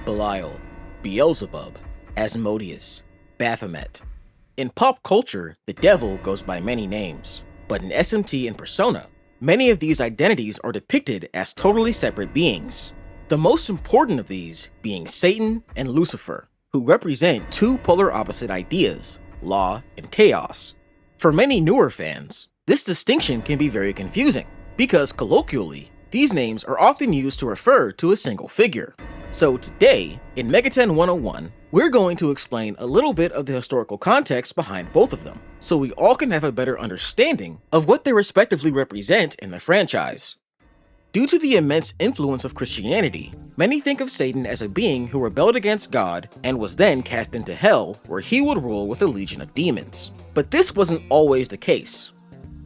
Belial, Beelzebub, Asmodeus, Baphomet. In pop culture, the devil goes by many names, but in SMT and Persona, many of these identities are depicted as totally separate beings. The most important of these being Satan and Lucifer, who represent two polar opposite ideas, law and chaos. For many newer fans, this distinction can be very confusing, because colloquially, these names are often used to refer to a single figure. So today, in MegaTen 101, we're going to explain a little bit of the historical context behind both of them, so we all can have a better understanding of what they respectively represent in the franchise. Due to the immense influence of Christianity, many think of Satan as a being who rebelled against God and was then cast into hell, where he would rule with a legion of demons. But this wasn't always the case.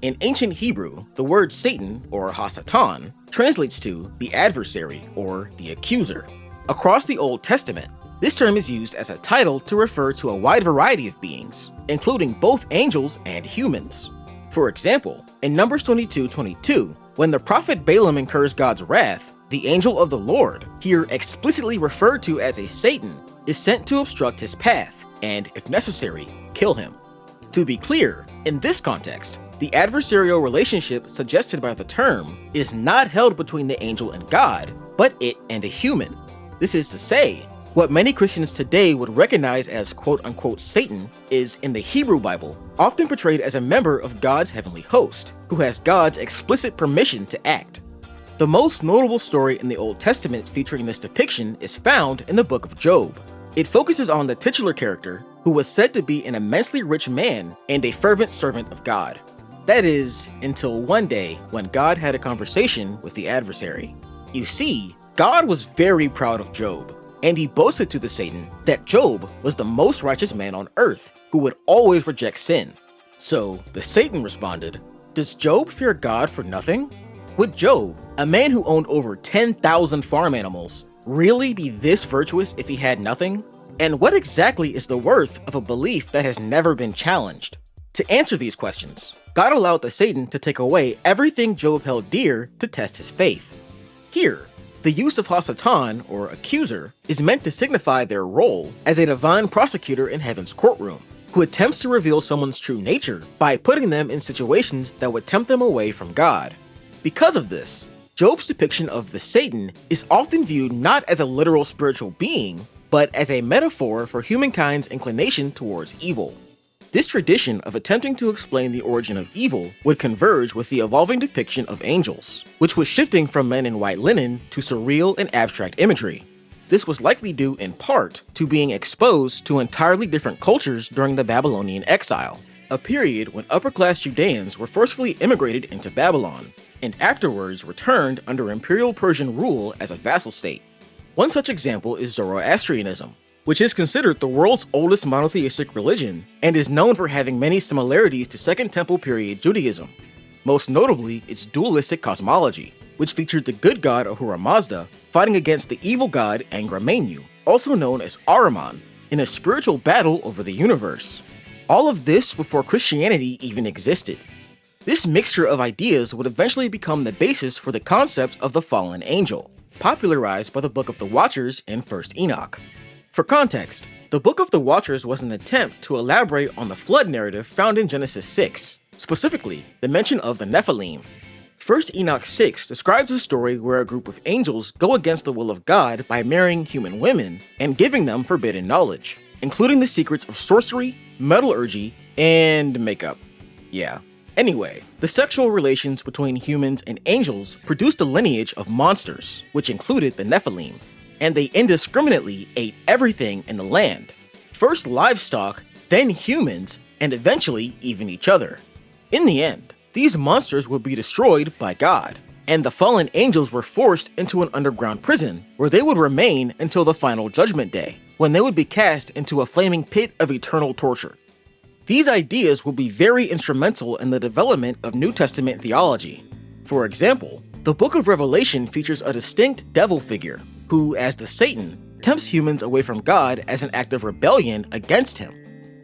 In ancient Hebrew, the word Satan, or Hasatan, translates to the adversary, or the accuser. Across the Old Testament, this term is used as a title to refer to a wide variety of beings, including both angels and humans. For example, in Numbers 22:22, when the prophet Balaam incurs God's wrath, the angel of the Lord, here explicitly referred to as a Satan, is sent to obstruct his path and, if necessary, kill him. To be clear, in this context, the adversarial relationship suggested by the term is not held between the angel and God, but it and a human. This is to say, what many Christians today would recognize as quote-unquote Satan is, in the Hebrew Bible, often portrayed as a member of God's heavenly host, who has God's explicit permission to act. The most notable story in the Old Testament featuring this depiction is found in the book of Job. It focuses on the titular character, who was said to be an immensely rich man and a fervent servant of God. That is, until one day when God had a conversation with the adversary. You see, God was very proud of Job, and he boasted to the Satan that Job was the most righteous man on earth who would always reject sin. So the Satan responded, "Does Job fear God for nothing? Would Job, a man who owned over 10,000 farm animals, really be this virtuous if he had nothing? And what exactly is the worth of a belief that has never been challenged?" To answer these questions, God allowed the Satan to take away everything Job held dear to test his faith. Here, the use of Hasatan, or accuser, is meant to signify their role as a divine prosecutor in heaven's courtroom, who attempts to reveal someone's true nature by putting them in situations that would tempt them away from God. Because of this, Job's depiction of the Satan is often viewed not as a literal spiritual being, but as a metaphor for humankind's inclination towards evil. This tradition of attempting to explain the origin of evil would converge with the evolving depiction of angels, which was shifting from men in white linen to surreal and abstract imagery. This was likely due in part to being exposed to entirely different cultures during the Babylonian exile, a period when upper-class Judeans were forcefully immigrated into Babylon, and afterwards returned under imperial Persian rule as a vassal state. One such example is Zoroastrianism, which is considered the world's oldest monotheistic religion and is known for having many similarities to Second Temple period Judaism, most notably its dualistic cosmology, which featured the good god Ahura Mazda fighting against the evil god Angra Mainyu, also known as Ahriman, in a spiritual battle over the universe. All of this before Christianity even existed. This mixture of ideas would eventually become the basis for the concept of the fallen angel, popularized by the Book of the Watchers in 1st Enoch. For context, the Book of the Watchers was an attempt to elaborate on the flood narrative found in Genesis 6, specifically the mention of the Nephilim. 1st Enoch 6 describes a story where a group of angels go against the will of God by marrying human women and giving them forbidden knowledge, including the secrets of sorcery, metallurgy, and makeup. Yeah. Anyway, the sexual relations between humans and angels produced a lineage of monsters, which included the Nephilim, and they indiscriminately ate everything in the land. First livestock, then humans, and eventually even each other. In the end, these monsters would be destroyed by God, and the fallen angels were forced into an underground prison where they would remain until the final judgment day, when they would be cast into a flaming pit of eternal torture. These ideas would be very instrumental in the development of New Testament theology. For example, the Book of Revelation features a distinct devil figure, who, as the Satan, tempts humans away from God as an act of rebellion against him.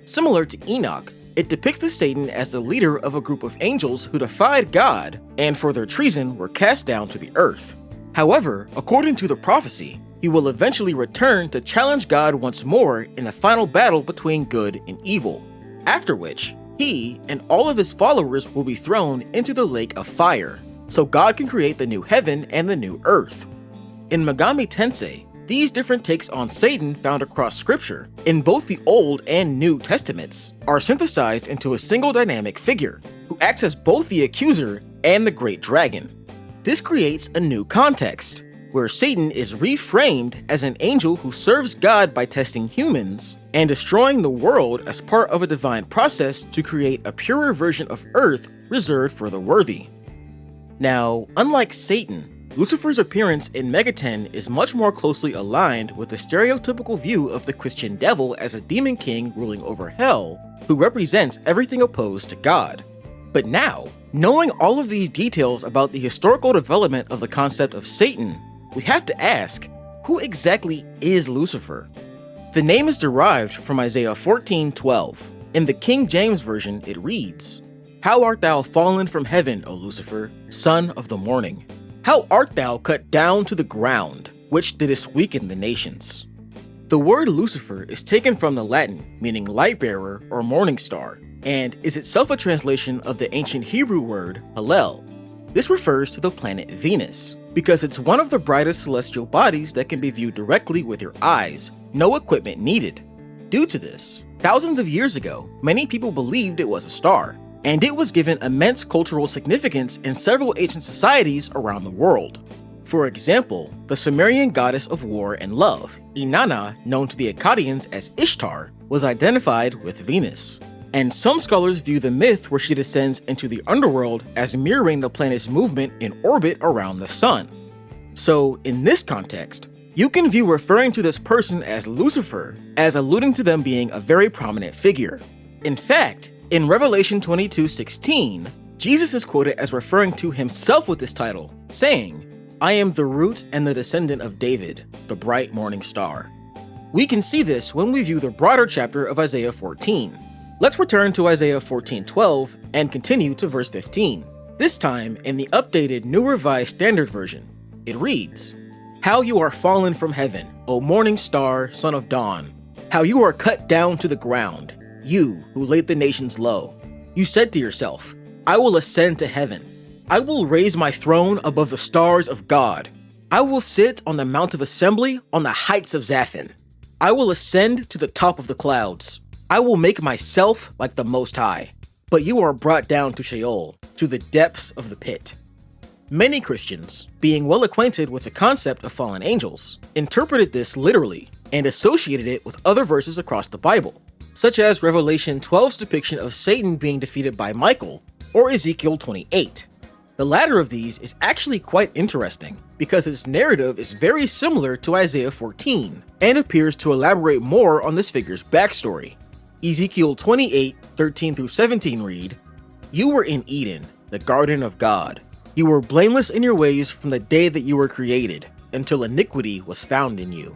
Similar to Enoch, it depicts the Satan as the leader of a group of angels who defied God and for their treason were cast down to the earth. However, according to the prophecy, he will eventually return to challenge God once more in a final battle between good and evil, after which he and all of his followers will be thrown into the lake of fire, so God can create the new heaven and the new earth. In Megami Tensei, these different takes on Satan found across scripture, in both the Old and New Testaments, are synthesized into a single dynamic figure, who acts as both the accuser and the great dragon. This creates a new context, where Satan is reframed as an angel who serves God by testing humans and destroying the world as part of a divine process to create a purer version of Earth reserved for the worthy. Now, unlike Satan, Lucifer's appearance in MegaTen is much more closely aligned with the stereotypical view of the Christian devil as a demon king ruling over hell, who represents everything opposed to God. But now, knowing all of these details about the historical development of the concept of Satan, we have to ask, who exactly is Lucifer? The name is derived from Isaiah 14:12. In the King James Version, it reads, "How art thou fallen from heaven, O Lucifer, son of the morning? How art thou cut down to the ground, which didst weaken the nations?" The word Lucifer is taken from the Latin, meaning light bearer or morning star, and is itself a translation of the ancient Hebrew word Hallel. This refers to the planet Venus, because it's one of the brightest celestial bodies that can be viewed directly with your eyes, no equipment needed. Due to this, thousands of years ago, many people believed it was a star, and it was given immense cultural significance in several ancient societies around the world. For example, the Sumerian goddess of war and love, Inanna, known to the Akkadians as Ishtar, was identified with Venus. And some scholars view the myth where she descends into the underworld as mirroring the planet's movement in orbit around the sun. So, in this context, you can view referring to this person as Lucifer as alluding to them being a very prominent figure. In fact, in Revelation 22:16, Jesus is quoted as referring to himself with this title, saying, "I am the root and the descendant of David, the bright morning star." We can see this when we view the broader chapter of Isaiah 14. Let's return to Isaiah 14:12 and continue to verse 15, this time in the updated New Revised Standard Version. It reads, "How you are fallen from heaven, O morning star, son of dawn! How you are cut down to the ground, you who laid the nations low. You said to yourself, I will ascend to heaven. I will raise my throne above the stars of God. I will sit on the mount of assembly on the heights of Zaphon. I will ascend to the top of the clouds. I will make myself like the Most High. But you are brought down to Sheol, to the depths of the pit." Many Christians, being well acquainted with the concept of fallen angels, interpreted this literally and associated it with other verses across the Bible, such as Revelation 12's depiction of Satan being defeated by Michael, or Ezekiel 28. The latter of these is actually quite interesting, because its narrative is very similar to Isaiah 14, and appears to elaborate more on this figure's backstory. Ezekiel 28:13-17 read, "You were in Eden, the garden of God. You were blameless in your ways from the day that you were created, until iniquity was found in you.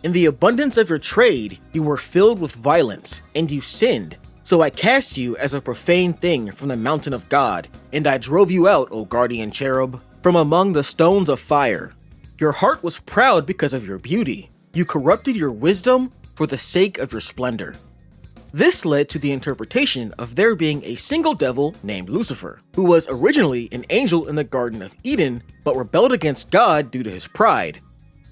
In the abundance of your trade, you were filled with violence, and you sinned. So I cast you as a profane thing from the mountain of God, and I drove you out, O guardian cherub, from among the stones of fire. Your heart was proud because of your beauty. You corrupted your wisdom for the sake of your splendor." This led to the interpretation of there being a single devil named Lucifer, who was originally an angel in the Garden of Eden, but rebelled against God due to his pride.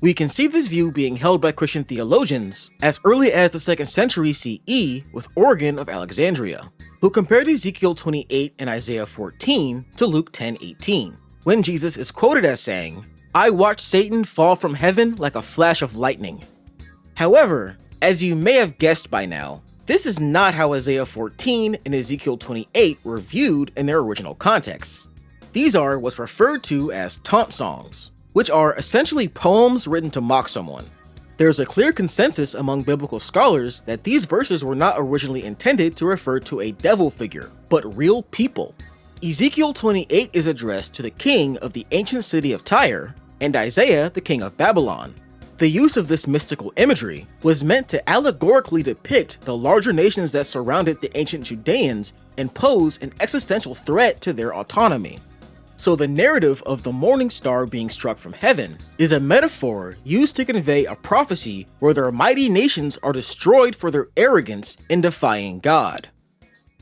We can see this view being held by Christian theologians as early as the 2nd century CE with Origen of Alexandria, who compared Ezekiel 28 and Isaiah 14 to Luke 10:18, when Jesus is quoted as saying, "I watched Satan fall from heaven like a flash of lightning." However, as you may have guessed by now, this is not how Isaiah 14 and Ezekiel 28 were viewed in their original contexts. These are what's referred to as taunt songs, which are essentially poems written to mock someone. There's a clear consensus among biblical scholars that these verses were not originally intended to refer to a devil figure, but real people. Ezekiel 28 is addressed to the king of the ancient city of Tyre, and Isaiah the king of Babylon. The use of this mystical imagery was meant to allegorically depict the larger nations that surrounded the ancient Judeans and pose an existential threat to their autonomy. So the narrative of the morning star being struck from heaven is a metaphor used to convey a prophecy where their mighty nations are destroyed for their arrogance in defying God.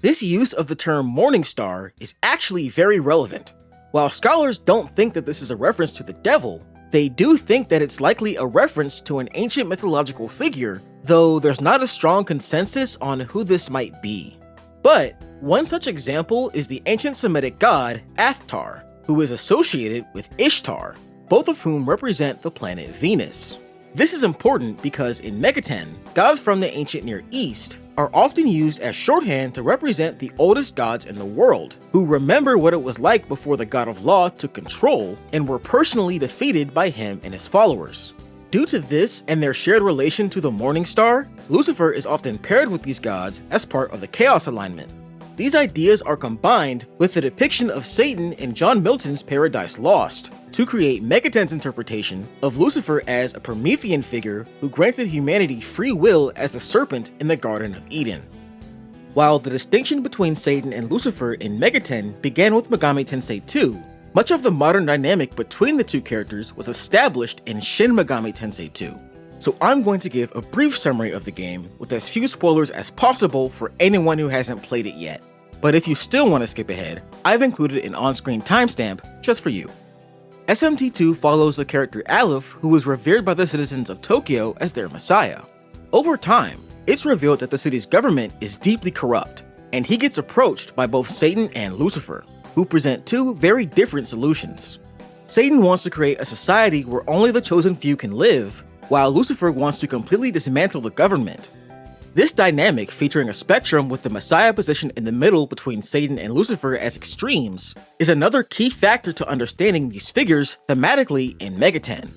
This use of the term morning star is actually very relevant. While scholars don't think that this is a reference to the devil, they do think that it's likely a reference to an ancient mythological figure, though there's not a strong consensus on who this might be. But one such example is the ancient Semitic god Athtar, who is associated with Ishtar, both of whom represent the planet Venus. This is important because in MegaTen, gods from the ancient Near East are often used as shorthand to represent the oldest gods in the world, who remember what it was like before the god of law took control and were personally defeated by him and his followers. Due to this and their shared relation to the morning star, Lucifer is often paired with these gods as part of the Chaos alignment. These ideas are combined with the depiction of Satan in John Milton's Paradise Lost to create MegaTen's interpretation of Lucifer as a Promethean figure who granted humanity free will as the serpent in the Garden of Eden. While the distinction between Satan and Lucifer in MegaTen began with Megami Tensei 2, much of the modern dynamic between the two characters was established in Shin Megami Tensei 2. So I'm going to give a brief summary of the game with as few spoilers as possible for anyone who hasn't played it yet. But if you still want to skip ahead, I've included an on-screen timestamp just for you. SMT2 follows the character Aleph, who is revered by the citizens of Tokyo as their messiah. Over time, it's revealed that the city's government is deeply corrupt, and he gets approached by both Satan and Lucifer, who present two very different solutions. Satan wants to create a society where only the chosen few can live, while Lucifer wants to completely dismantle the government. This dynamic, featuring a spectrum with the Messiah positioned in the middle between Satan and Lucifer as extremes, is another key factor to understanding these figures thematically in MegaTen.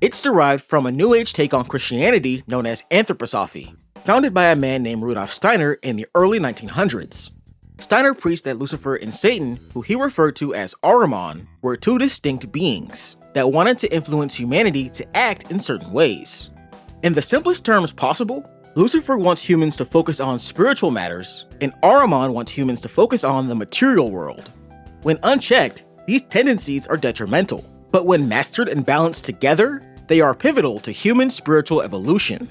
It's derived from a New Age take on Christianity known as Anthroposophy, founded by a man named Rudolf Steiner in the early 1900s. Steiner preached that Lucifer and Satan, who he referred to as Ahriman, were two distinct beings that wanted to influence humanity to act in certain ways. In the simplest terms possible, Lucifer wants humans to focus on spiritual matters, and Ahriman wants humans to focus on the material world. When unchecked, these tendencies are detrimental, but when mastered and balanced together, they are pivotal to human spiritual evolution.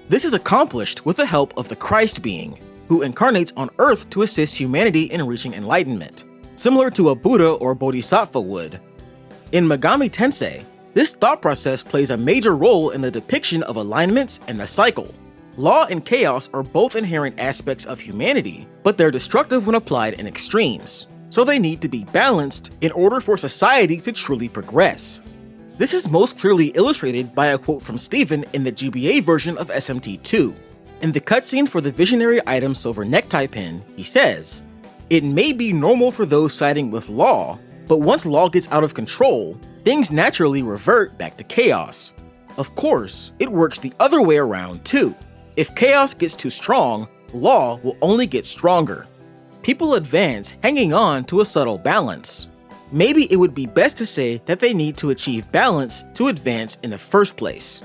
This is accomplished with the help of the Christ being, who incarnates on Earth to assist humanity in reaching enlightenment, similar to a Buddha or Bodhisattva would. In Megami Tensei, this thought process plays a major role in the depiction of alignments and the cycle. Law and chaos are both inherent aspects of humanity, but they're destructive when applied in extremes, so they need to be balanced in order for society to truly progress. This is most clearly illustrated by a quote from Steven in the GBA version of SMT2. In the cutscene for the visionary item Silver Necktie Pin, he says, "It may be normal for those siding with law, but once law gets out of control, things naturally revert back to chaos. Of course, it works the other way around too. If chaos gets too strong, law will only get stronger. People advance hanging on to a subtle balance. Maybe it would be best to say that they need to achieve balance to advance in the first place."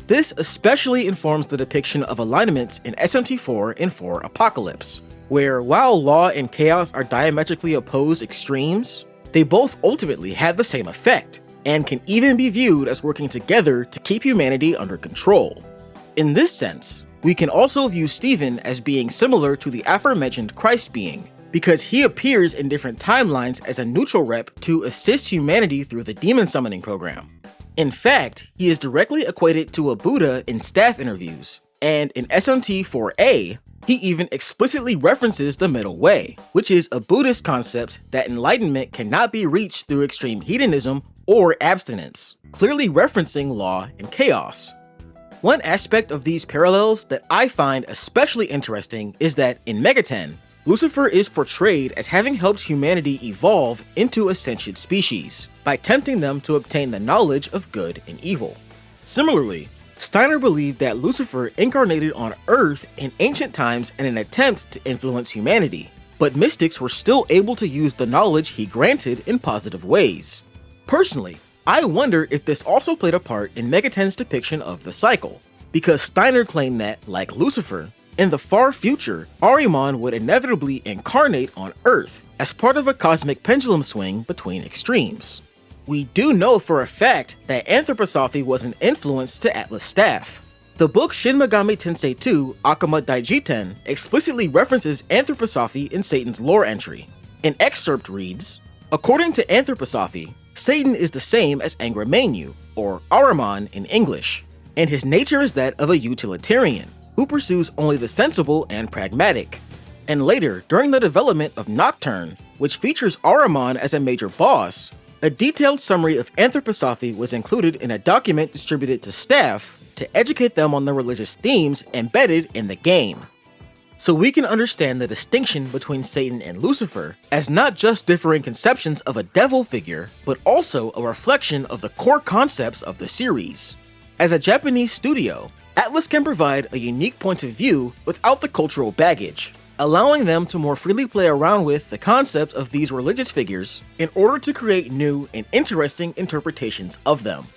This especially informs the depiction of alignments in SMT4 and 4 Apocalypse, where while law and chaos are diametrically opposed extremes, they both ultimately have the same effect, and can even be viewed as working together to keep humanity under control. In this sense, we can also view Steven as being similar to the aforementioned Christ being, because he appears in different timelines as a neutral rep to assist humanity through the demon summoning program. In fact, he is directly equated to a Buddha in staff interviews, and in SMT4A, he even explicitly references the middle way, which is a Buddhist concept that enlightenment cannot be reached through extreme hedonism or abstinence, clearly referencing law and chaos. One aspect of these parallels that I find especially interesting is that in MegaTen, Lucifer is portrayed as having helped humanity evolve into a sentient species by tempting them to obtain the knowledge of good and evil. Similarly, Steiner believed that Lucifer incarnated on Earth in ancient times in an attempt to influence humanity, but mystics were still able to use the knowledge he granted in positive ways. Personally, I wonder if this also played a part in MegaTen's depiction of the cycle, because Steiner claimed that, like Lucifer, In the far future, Ahriman would inevitably incarnate on Earth as part of a cosmic pendulum swing between extremes. We do know for a fact that anthroposophy was an influence to Atlas staff. The book Shin Megami Tensei 2 Akuma Dijeh explicitly references anthroposophy in Satan's lore entry. An excerpt reads, "According to anthroposophy, Satan is the same as Angramenu, or Ahriman in English, and his nature is that of a utilitarian, who pursues only the sensible and pragmatic." And later, during the development of Nocturne, which features Ahriman as a major boss, a detailed summary of anthroposophy was included in a document distributed to staff to educate them on the religious themes embedded in the game. So we can understand the distinction between Satan and Lucifer as not just differing conceptions of a devil figure, but also a reflection of the core concepts of the series. As a Japanese studio, Atlus can provide a unique point of view without the cultural baggage, allowing them to more freely play around with the concept of these religious figures in order to create new and interesting interpretations of them.